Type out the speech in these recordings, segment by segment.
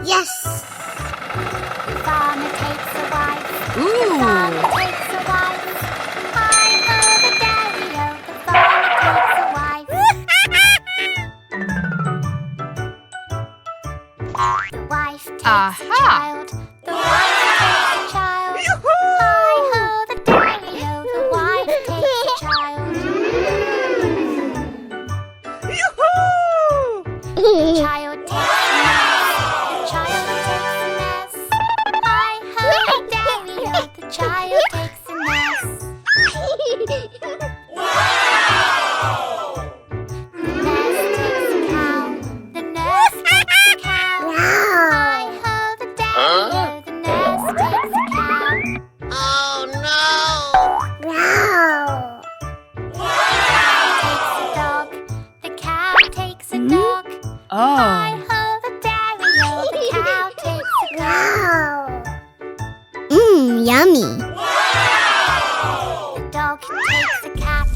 Yes! The farmer takes a wife. Ooh. The farmer takes a wife. Hi-ho, the dairy-o, the farmer takes a wife. The wife takes a child. The wife takes a child. Hi-ho, the dairy-o, the wife takes a child. The child takes a nest. Hi-ho, the dairy-o, the child takes a nest. The nest takes a cow. The nest takes a cow. Hi-ho, the dairy-o, the nest takes a cow. Oh no! The cow takes a dog. Oh. Hi-ho, the dairy-o, the cow takes a cow. Yummy! The dog takes a cat.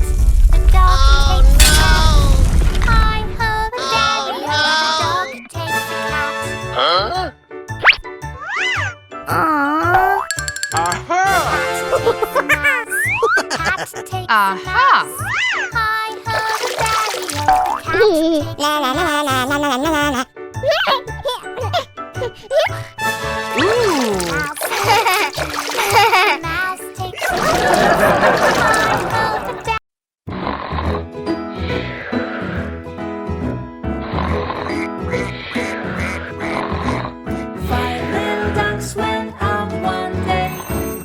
The dog takes a cat. Hi-ho, the dairy-o, the dog takes a cat. Cat takes a mouse. Cat takes a mouse. Hi-ho, the dairy-o, the cat takes a mouse. Mouse takes a Hi-ho, the Five little ducks went out one day,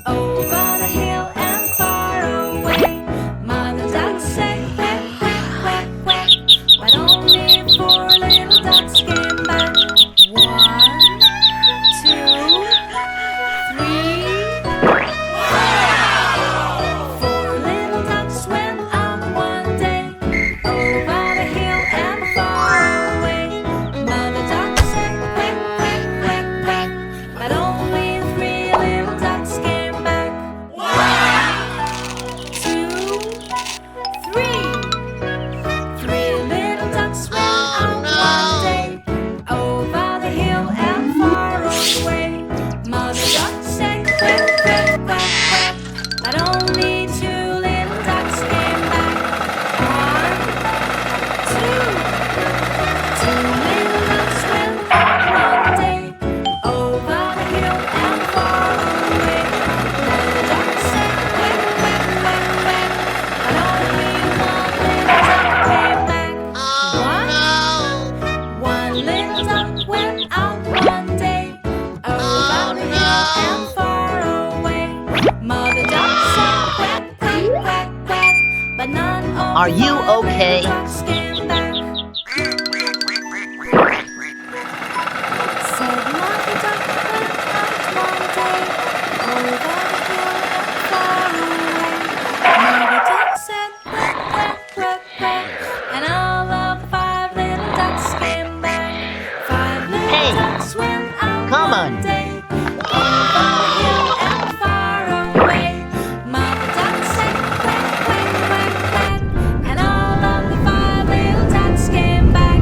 over the hill and far away. Mother duck said quack, quack, quack, quack, but only four little ducks came back. 1, 2, 3, 4. Four little ducks went out one day, over the hill and far away. Mother duck said quack, quack, quack, quack, but only 3 little ducks came back. 1, 2, 3. 3 little ducks went out one day, over the hill and far away. Mother duck said quack, quack, quack, quack, but only 2 little ducks came back. 1, 2. 2 little ducks went out one day, over the hill and far away. Mother duck said quack, quack, quack, quack, but only 1 little duck came back. One little duck went out one day, over the hill and far away. Mother duck said quack, quack, quack, quack, but none of Are you the okay? little ducks came back. Said Mother duck went out one day, over the hill and far away. Mother duck said quack, quack, quack, quack, and all of the 5 little ducks came back. 5 little Hey, ducks went out come one on. day, over the hill and far away. Mother duck said quack, quack, quack, quack, and all of the 5 little ducks came back.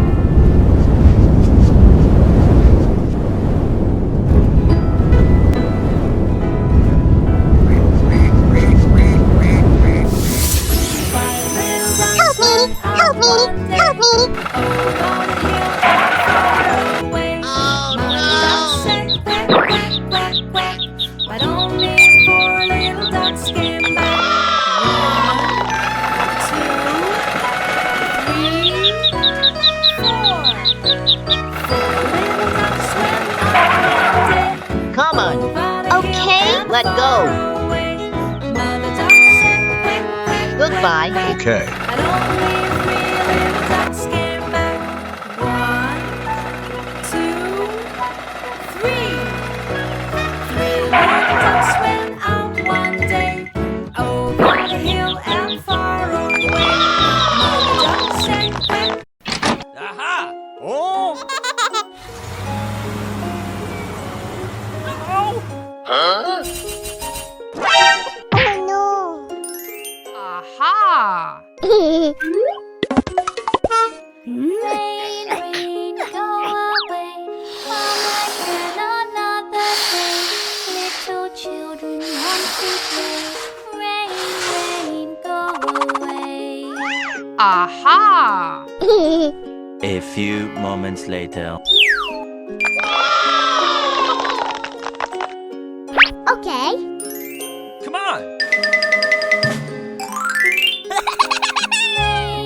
Five little ducks went out one day, over the hill and far away. Mother duck said quack, quack, quack, quack, but only 4 little ducks came back. 1, 2, 3, 4. 4 little ducks went out one day, Come on. over the Okay, hill and let far go. away. Mother duck said quack, quack, Goodbye. quack, Okay. but only 3 little ducks came back. 1, 2, 3. 3 little ducks went out one day, over the hill and far away. Mother duck said quack. Aha! Oh! Aha! Rain, rain, go away. All I can Aha! A few moments later. Okay. Come on.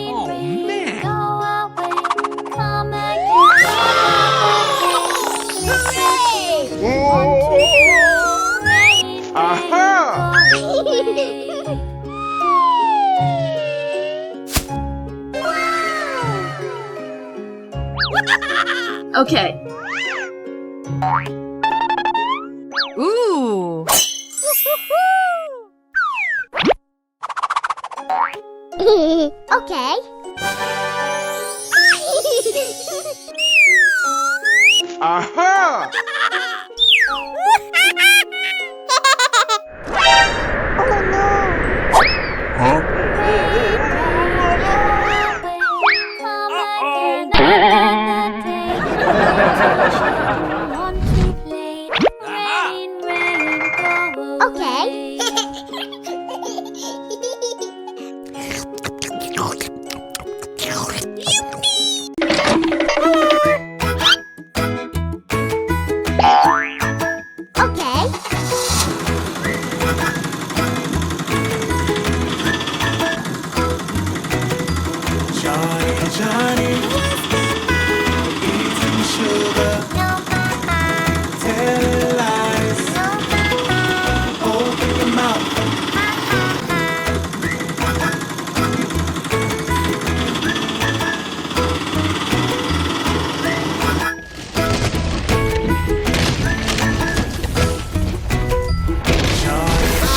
Oh, man. Go away, come again. Want to rain, Aha! Okay. Ooh. Okay. Aha! Oh no. Huh? Okay. Okay. Johnny, eating sugar, telling lies, open your mouth.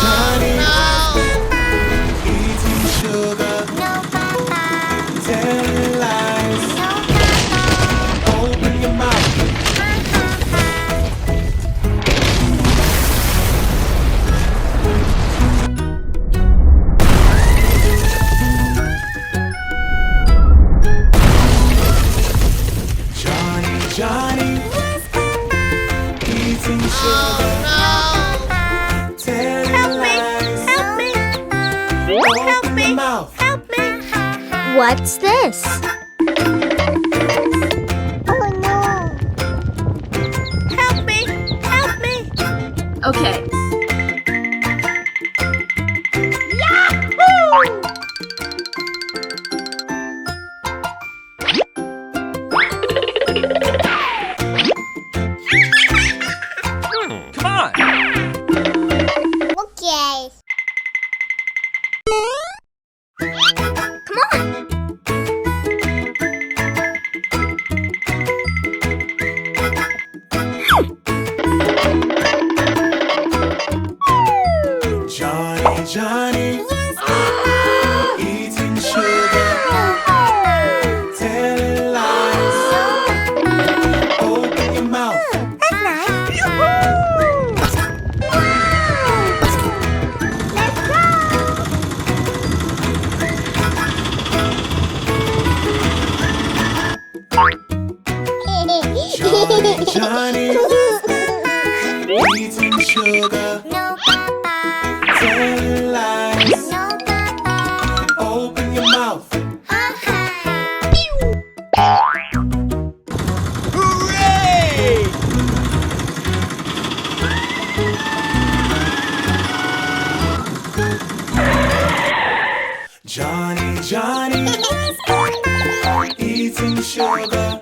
Johnny, eating sugar, telling lies, open your mouth. Johnny, eating sugar, telling lies, open your mouth. What's this? Oh no. Help me! Help me! Okay. Come on. Okay. Come on. Johnny, eating sugar, telling lies, open your mouth. That's nice. Let's go. Johnny, eating sugar, No, Papa. telling lies, No, Papa. open your mouth. Hooray! Johnny, eating sugar,